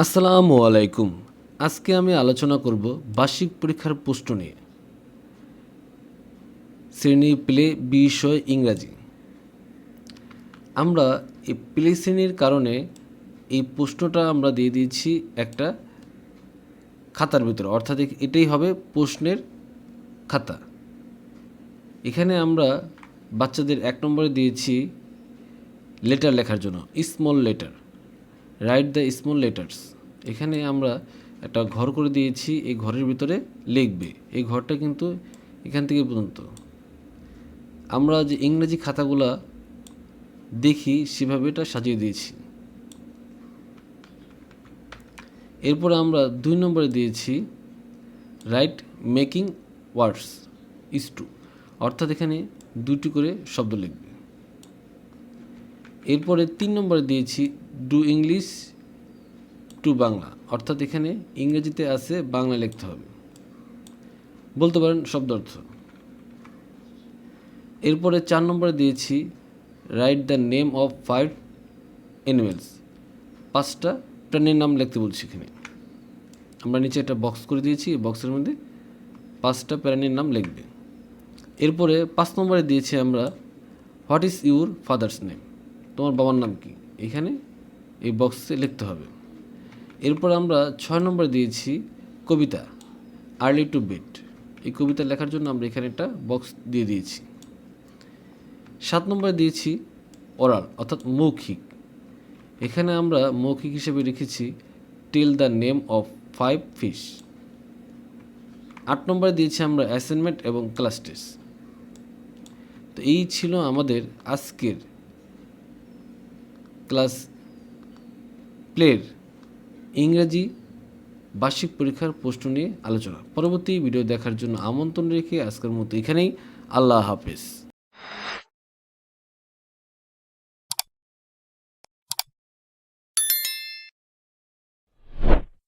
আসসালামু আলাইকুম। আজকে আমি আলোচনা করব বার্ষিক পরীক্ষার প্রশ্ন নিয়ে। শ্রেণী প্লে বিষয় ইংরাজি। আমরা এই প্লে শ্রেণীর কারণে এই প্রশ্নটা আমরা দিয়ে দিয়েছি একটা খাতার ভিতরে, অর্থাৎ এটাই হবে প্রশ্নের খাতা। এখানে আমরা বাচ্চাদের 1 নম্বরে দিয়েছি লেটার লেখার জন্য, small letter, write the small letters. এখানে আমরা একটা ঘর করে দিয়েছি, এই ঘরের ভিতরে লিখবে। এই ঘরটা কিন্তু এখান থেকে পর্যন্ত। আমরা যে ইংরেজি খাতাগুলা দেখি সেভাবে এটা সাজিয়ে দিয়েছি। এরপরে আমরা 2 নম্বরে দিয়েছি write making words is two, অর্থাৎ এখানে 2টি করে শব্দ লিখবে। এরপরে 3 নম্বরে দিয়েছি ডু ইংলিশ টু বাংলা, অর্থাৎ এখানে ইংরেজিতে আছে, বাংলা লিখতে হবে। বলতে পারেন শব্দ অর্থ। এরপরে 4 নম্বরে দিয়েছি write the name of 5 animals, 5টা প্রাণীর নাম লিখতে বলছি। এখানে আমরা নিচে একটা বক্স করে দিয়েছি, এই বক্সের মধ্যে 5টা প্রাণীর নাম লিখবে। এরপরে 5 নম্বরে দিয়েছি আমরা what is your father's name, তোমার বাবার নাম কি, এখানে এই বক্সে লিখতে হবে। এরপর আমরা 6 নম্বরে দিয়েছি কবিতা আর্লি টু বেড, এই কবিতা লেখার জন্য আমরা এখানে একটা বক্স দিয়ে দিয়েছি। 7 নম্বরে দিয়েছি ওরাল, অর্থাৎ মৌখিক। এখানে আমরা মৌখিক হিসেবে রেখেছি tell the name of 5 fish. 8 নম্বরে দিয়েছি আমরা অ্যাসাইনমেন্ট এবং ক্লাস টেস্ট। তো এই ছিল আমাদের আজকের ক্লাস প্লের ইংরেজি বার্ষিক পরীক্ষার প্রশ্ন নিয়ে আলোচনা। পরবর্তী ভিডিও দেখার জন্য আমন্ত্রণ রেখে আজকের মতো এখানেই। আল্লাহ হাফেজ।